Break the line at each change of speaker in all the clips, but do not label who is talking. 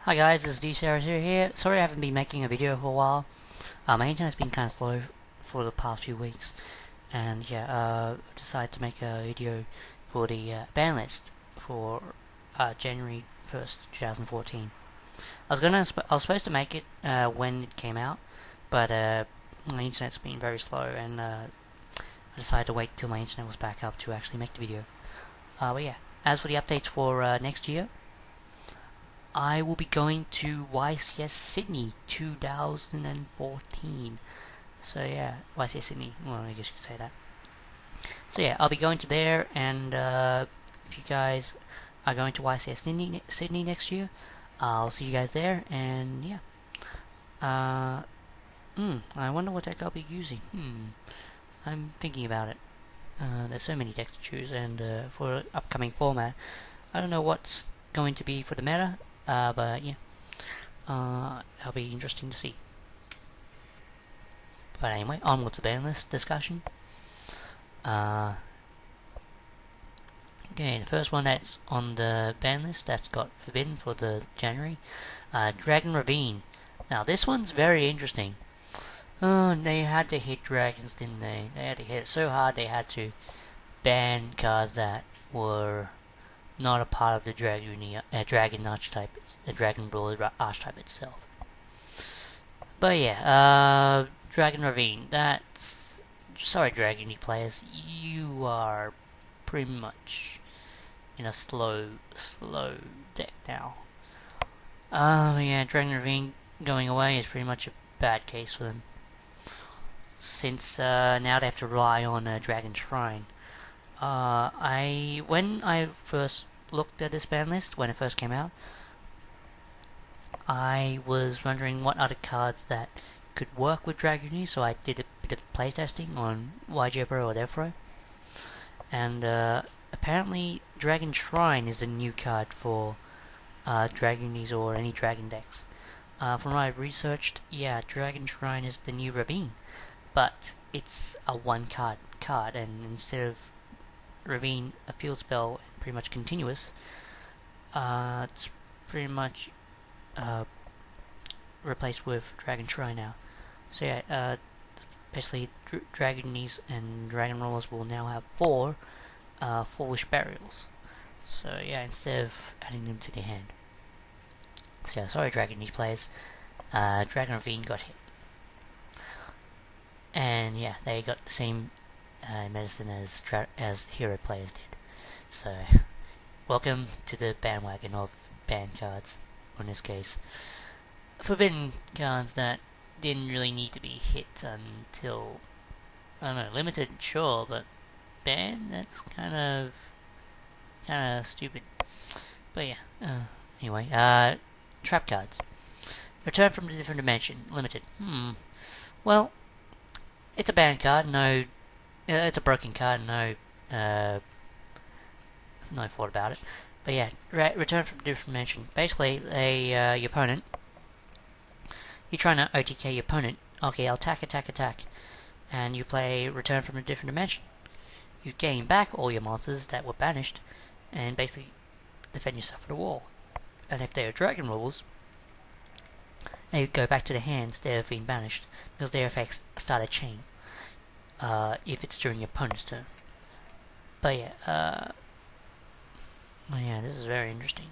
Hi guys, this is DCRS here. Sorry I haven't been making a video for a while. My internet's been kind of slow for the past few weeks, and yeah, decided to make a video for the ban list for January 1st, 2014. I was supposed to make it when it came out, but my internet's been very slow, and I decided to wait till my internet was back up to actually make the video. But yeah, as for the updates for next year, I will be going to YCS Sydney 2014. So yeah, YCS Sydney. Well, I guess you could say that. So yeah, I'll be going to there, and if you guys are going to YCS Sydney next year, I'll see you guys there. And yeah, I wonder what deck I'll be using. I'm thinking about it. There's so many decks to choose, and for upcoming format, I don't know what's going to be for the meta. But yeah, that'll be interesting to see. But anyway, on with the ban list discussion. Okay, the first one that's on the ban list that's got forbidden for the January, Ravine. Now this one's very interesting. They had to hit dragons, didn't they? They had to hit it so hard they had to ban cards that were not a part of the dragon archetype, the dragon ruler archetype itself. But yeah, Dragon Ravine. That's sorry, Dragon players, you are pretty much in a slow deck now. Yeah, Dragon Ravine going away is pretty much a bad case for them, since now they have to rely on Dragon Shrine. When I first looked at this ban list, when it first came out, I was wondering what other cards that could work with Dragony, so I did a bit of playtesting on YGPro or Defro, and apparently Dragon Shrine is the new card for Dragonies or any Dragon decks. From what I researched, yeah, Dragon Shrine is the new Ravine, but it's a one card, and instead of Ravine, a field spell, pretty much continuous, it's pretty much replaced with Dragon Shrine now. So yeah, basically Dragonies and Dragon Rollers will now have 4 Foolish Burials. So yeah, instead of adding them to their hand. So yeah, sorry Dragonies players, Dragon Ravine got hit. And yeah, they got the same medicine as hero players did. So, welcome to the bandwagon of banned cards. In this case, forbidden cards that didn't really need to be hit until, I don't know, limited, sure, but banned. That's kind of stupid. But yeah. Anyway, trap cards. Return from a different dimension. Limited. Well, it's a banned card. No. It's a broken card, no thought about it. But yeah, return from a different dimension. Basically, your opponent, you're trying to OTK your opponent. Okay, I'll attack, and you play return from a different dimension. You gain back all your monsters that were banished, and basically defend yourself at a wall. And if they are dragon rules, they go back to the hand instead of being banished, because their effects start a chain. If it's during your opponent's turn. But yeah, this is very interesting.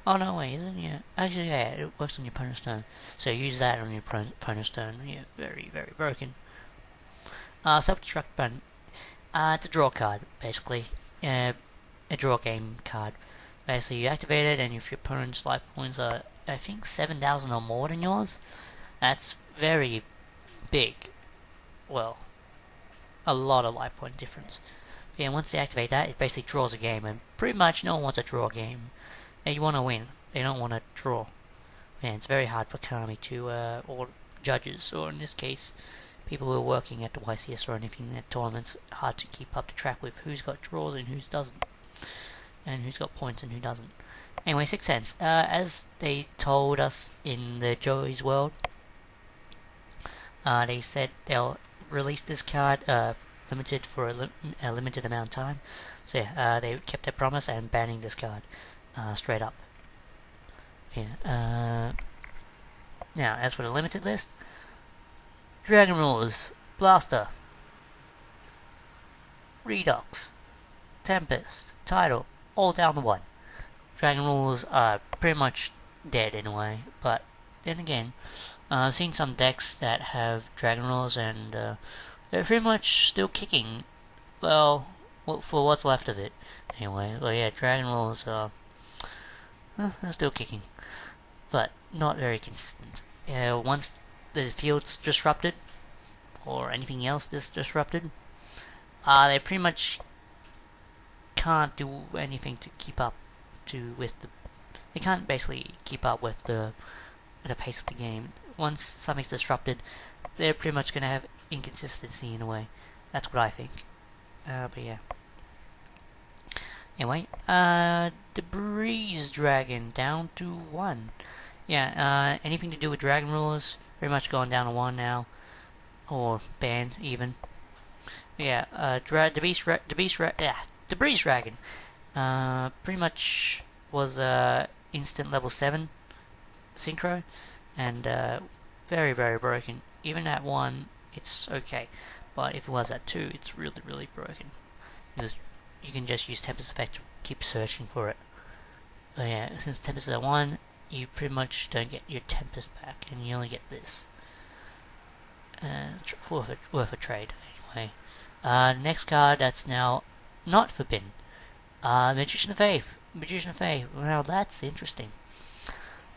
Oh no, wait, is it? Yeah, actually, yeah, it works on your opponent's turn. So use that on your opponent's turn. Yeah, very, very broken. Self-destruct button. It's a draw card, basically. A draw game card. Basically, you activate it, and if your opponent's life points are, I think, 7,000 or more than yours, that's very big. Well, a lot of life point difference. But yeah, once they activate that, it basically draws a game, and pretty much no one wants to draw a game. They want to win. They don't want to draw. Man, it's very hard for Konami to, or judges, or in this case, people who are working at the YCS or anything at tournaments, hard to keep up to track with who's got draws and who doesn't, and who's got points and who doesn't. Anyway, 6 cents. As they told us in the Joey's World, they said they'll release this card limited for a limited amount of time. So yeah, they kept their promise and banning this card straight up. Yeah. Now, as for the limited list, Dragon Rulers, Blaster, Redux, Tempest, Tidal, all down to 1. Dragon Rulers are pretty much dead in a way, but then again, I've seen some decks that have Dragon Rulers and they're pretty much still kicking. Well, for what's left of it, anyway. Well, yeah, Dragon Rulers are they're still kicking, but not very consistent. Once the field's disrupted, or anything else is disrupted, they pretty much can't do anything to keep up with the. They can't basically keep up with the pace of the game. Once something's disrupted, they're pretty much going to have inconsistency in a way. That's what I think. But yeah. Anyway, Debris Dragon down to 1. Yeah, anything to do with Dragon Rulers, pretty much going down to 1 now. Or banned, even. Yeah, Debris Dragon. Pretty much was instant level 7 synchro. And very, very broken. Even at 1, it's okay. But if it was at 2, it's really, really broken. Because you can just use Tempest Effect to keep searching for it. But yeah, since Tempest is at 1, you pretty much don't get your Tempest back, and you only get this. Worth a trade, anyway. Next card that's now not forbidden. Magician of Faith. Magician of Faith. Well, that's interesting.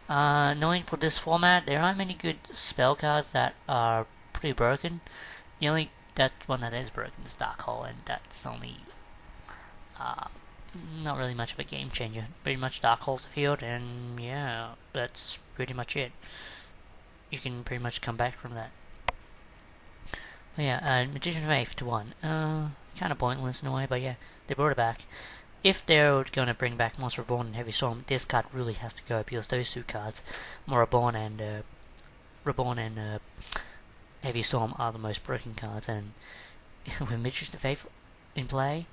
Knowing for this format, there aren't many good spell cards that are pretty broken. The only one that is broken is Dark Hole, and that's only not really much of a game changer. Pretty much Dark Hole's the field, and yeah, that's pretty much it. You can pretty much come back from that. But yeah, Magician of Faith to 1. Kind of pointless in a way, but yeah, they brought it back. If they're going to bring back Monster Reborn and Heavy Storm, this card really has to go, because those two cards, Reborn and Heavy Storm, are the most broken cards. And with Magician of Faith in play,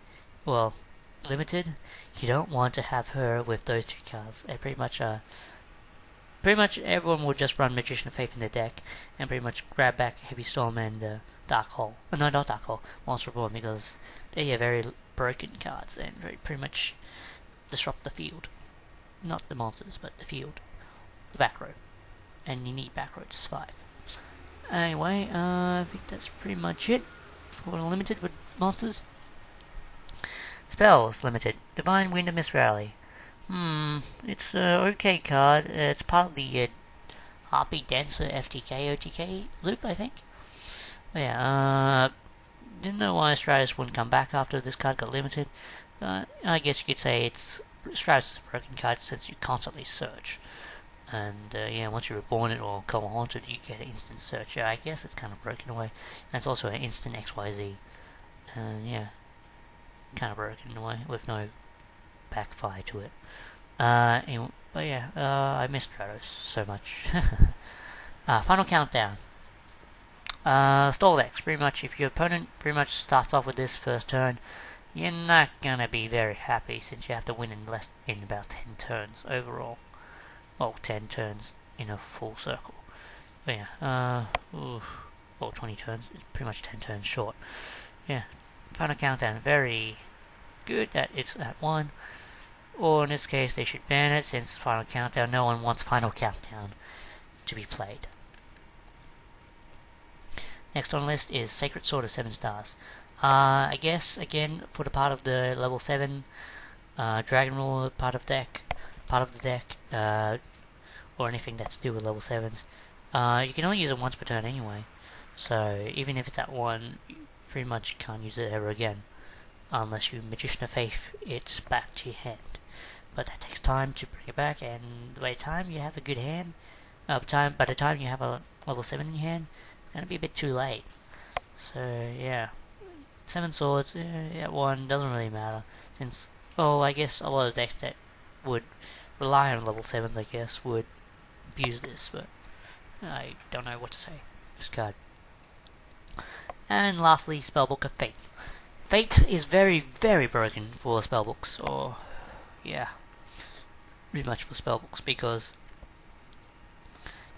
well, limited, you don't want to have her with those two cards. They pretty much everyone will just run Magician of Faith in their deck and pretty much grab back Heavy Storm and Dark Hole. No, not Dark Hole, Monster Reborn, because they are very broken cards and pretty much disrupt the field. Not the monsters, but the field. The back row. And you need back row to survive. Anyway, I think that's pretty much it for the limited for monsters. Spells limited. Divine Wind of Mist Rally. It's an okay card. It's part of the Harpy Dancer FTK OTK loop, I think. Yeah, didn't know why Stratus wouldn't come back after this card got limited. I guess you could say Stratus is a broken card since you constantly search. And yeah, once you reborn it or Call Haunted, you get an instant search. Yeah, I guess it's kind of broken away. And it's also an instant XYZ. Yeah, kind of broken in a way with no backfire to it. But yeah, I miss Stratos so much. Final countdown. Stall decks, pretty much if your opponent pretty much starts off with this first turn, you're not gonna be very happy since you have to win in about 10 turns overall. Well, 10 turns in a full circle. But yeah, 20 turns, it's pretty much 10 turns short. Yeah, final countdown, very good that it's at 1. Or in this case, they should ban it since final countdown, no one wants final countdown to be played. Next on the list is Sacred Sword of 7 stars. I guess, again, for the part of the level 7 Dragon Ruler part of the deck, or anything that's to do with level 7s, you can only use it once per turn anyway. So, even if it's at 1, you pretty much can't use it ever again. Unless you Magician of Faith, it's back to your hand. But that takes time to bring it back, and by the time you have a good hand, by the time you have a level 7 in your hand, it's going to be a bit too late. So, yeah. 7 swords, at 1, doesn't really matter. Since, I guess a lot of decks that would rely on level 7s, I guess, would abuse this, but I don't know what to say. This card. And lastly, Spellbook of Fate. Fate is very, very broken for spellbooks, or, yeah, pretty much for spellbooks, because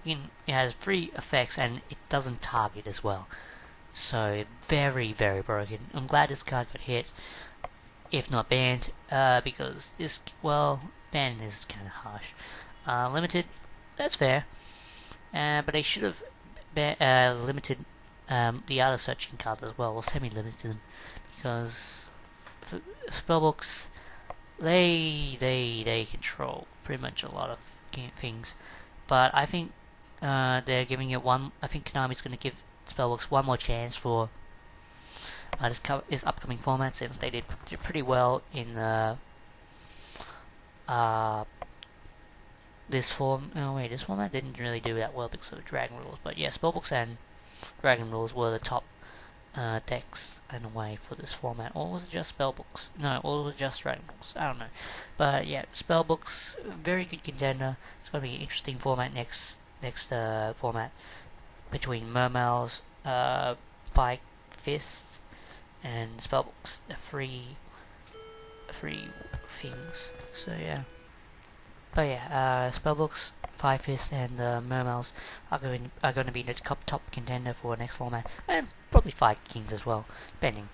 it has 3 effects and it doesn't target as well. So very, very broken. I'm glad this card got hit, if not banned, because this, well, banned is kind of harsh. Limited, that's fair, but they should have limited the other searching cards as well, or semi-limited them, because spellbooks, they control pretty much a lot of things. But I think they're giving it one. I think Konami's going to give spellbooks one more chance for this upcoming format, since they did pretty well in this form. Oh wait, this format didn't really do that well because of Dragon Rules. But yeah, spellbooks and Dragon Rules were the top decks in a way for this format. Or was it just spellbooks? No, or was it just Dragon Rules? I don't know. But yeah, spellbooks, very good contender. It's going to be an interesting format next format between Mermails, Pike Fists, and spellbooks. The three things. So yeah. But yeah, spellbooks, Five Fists, and Mermails are going to be the top contender for next format, and probably Five Kings as well, depending.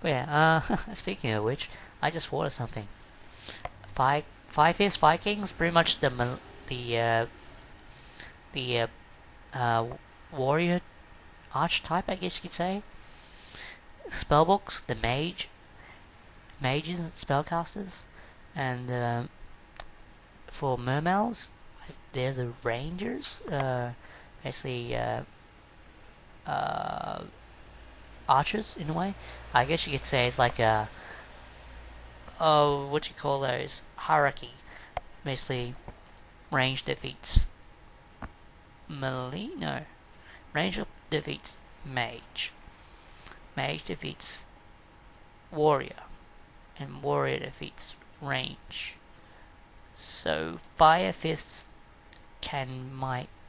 But yeah, speaking of which, I just thought of something. Five Fists, Five Kings, pretty much the warrior archetype, I guess you could say. Spellbooks, the mages, spellcasters, and for Mermails, they're the rangers, basically archers in a way. I guess you could say it's like a what you call those, hierarchy. Basically, range defeats melee. No, range defeats mage. Mage defeats warrior, and warrior defeats range. So Fire Fists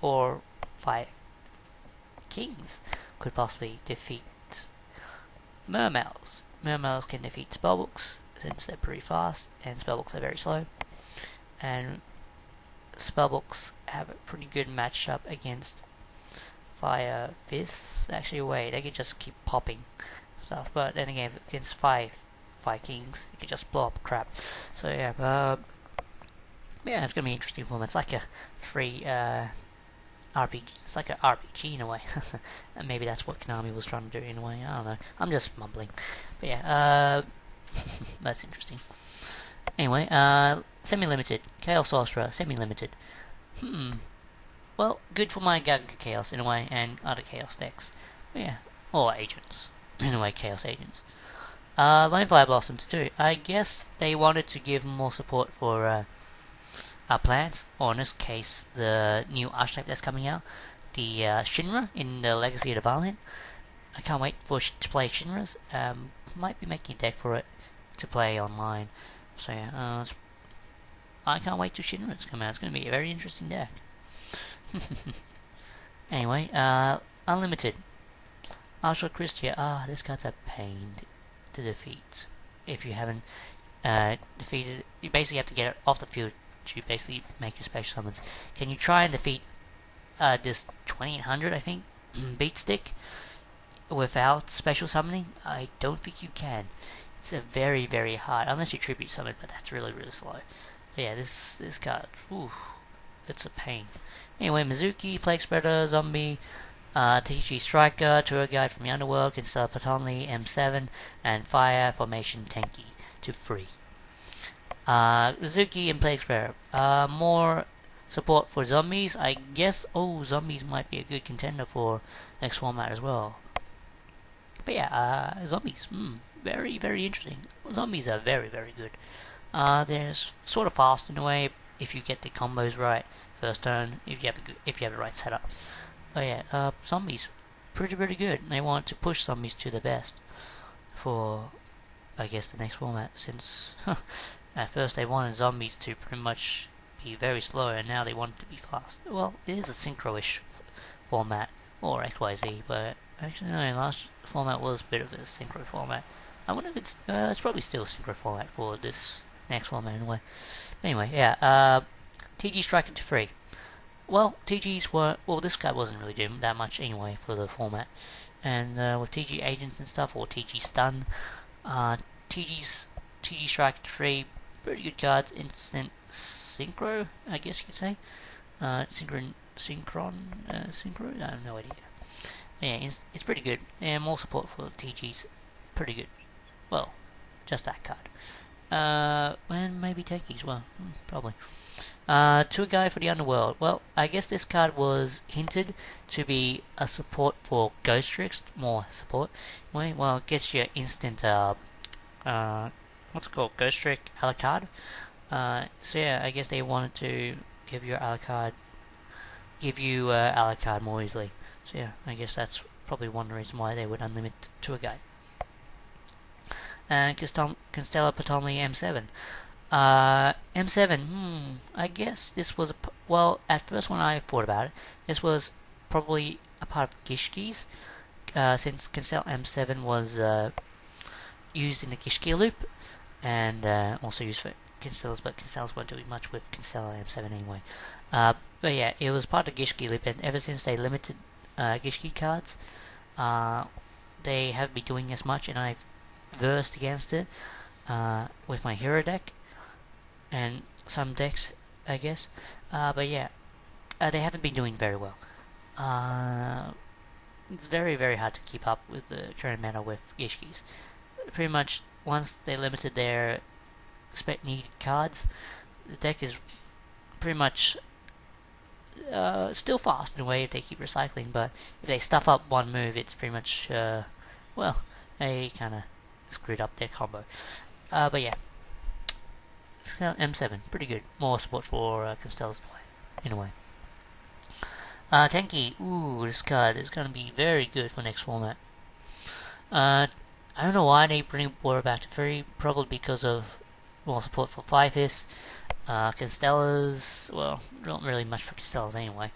or Fire Kings could possibly defeat Mermails. Mermails can defeat spellbooks since they're pretty fast, and spellbooks are very slow. And spellbooks have a pretty good matchup against Fire Fists. Actually, wait, they could just keep popping stuff. But then again, against Fire Kings, you could just blow up crap. So yeah, yeah, it's gonna be interesting for them. It's like a free RPG. It's like an RPG in a way. And maybe that's what Konami was trying to do in a way. I don't know. I'm just mumbling. But yeah, that's interesting. Anyway, semi-limited. Chaos Sorcerer, semi-limited. Well, good for my Gaga Chaos in a way, and other Chaos decks. But yeah, or agents. In a way, Chaos agents. Lone Fire Blossoms too. I guess they wanted to give more support for plants, or in this case, the new archetype that's coming out, the Shinra in the Legacy of the Valiant. I can't wait to play Shinras. Might be making a deck for it to play online. So yeah, I can't wait till Shinras come out. It's going to be a very interesting deck. Anyway, Unlimited. Archer Christia. This card's a pain to defeat. If you haven't defeated, you basically have to get it off the field to basically make your special summons. Can you try and defeat this 2800, I think, beat stick without special summoning? I don't think you can. It's a very, very hard, unless you tribute summon, but that's really, really slow. But yeah, this card, it's a pain. Anyway, Mizuki, Plague Spreader, Zombie, TG Striker, Tour Guide from the Underworld, Constellar Platonly, M7, and Fire Formation Tenki to free. Mizuki and Plague Spreader. More support for zombies, I guess. Zombies might be a good contender for next format as well. But yeah, zombies, very, very interesting. Zombies are very, very good. They're sort of fast in a way if you get the combos right first turn, if you have the right setup. But yeah, zombies, pretty good. They want to push zombies to the best for, I guess, the next format, since at first they wanted zombies to pretty much be very slow, and now they want it to be fast. Well, it is a synchro-ish format, or XYZ, but actually no, last format was a bit of a synchro format. I wonder if it's probably still a synchro format for this next format anyway. Anyway, yeah, TG Striker to free. well, TGs were, well, this guy wasn't really doing that much anyway for the format. And with TG agents and stuff, or TG stun, TG's TG strike 3, pretty good cards. Instant synchro, I guess you could say. Synchron, synchro. I have no idea. Yeah, it's pretty good. And more support for TG's, pretty good. Well, just that card. And maybe Tenki's, well, probably. Tour guide for the underworld. Well, I guess this card was hinted to be a support for Ghost Tricks, more support. Well, it gets you instant, what's it called, Ghost Trick a la carte. So yeah, I guess they wanted to give you a la carte more easily. So yeah, I guess that's probably one reason why they would unlimit Tour guide. And Constellar Ptolemy M7. M7, I guess this was well, at first when I thought about it, this was probably a part of Gishki's, since Constellar M7 was used in the Gishki loop, and also used for Constellars, but Constellars weren't doing much with Constellar M7 anyway. But yeah, it was part of Gishki loop, and ever since they limited Gishki cards, they haven't been doing as much, and I've versed against it with my hero deck and some decks, I guess. But yeah, they haven't been doing very well. It's very, very hard to keep up with the current meta with Gishkis. Pretty much, once they limited their needed cards, the deck is pretty much still fast in a way if they keep recycling, but if they stuff up one move, it's pretty much, well, they kind of screwed up their combo. But yeah, M7, pretty good. More support for Constellars in a way. Tenki, ooh, this card is going to be very good for next format. I don't know why they bring Water back to 3, probably because of more support for 5-Fist. Constellars, well, not really much for Constellars anyway,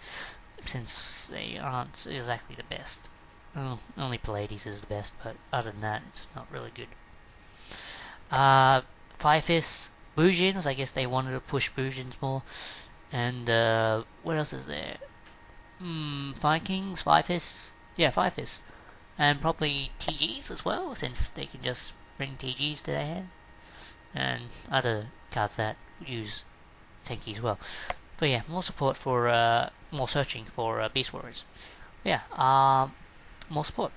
since they aren't exactly the best. Only Pallades is the best, but other than that, it's not really good. 5-Fist, Boujins, I guess they wanted to push Boujins more. And what else is there? Vikings, 5-Fist, yeah, 5-Fist. And probably TGs as well, since they can just bring TGs to their hand. And other cards that use Tenki as well. But yeah, more support for, more searching for Beast Warriors. Yeah, more support.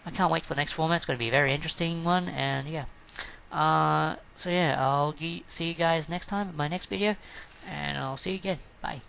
I can't wait for the next format. It's going to be a very interesting one, and yeah. So yeah, I'll see you guys next time in my next video, and I'll see you again. Bye.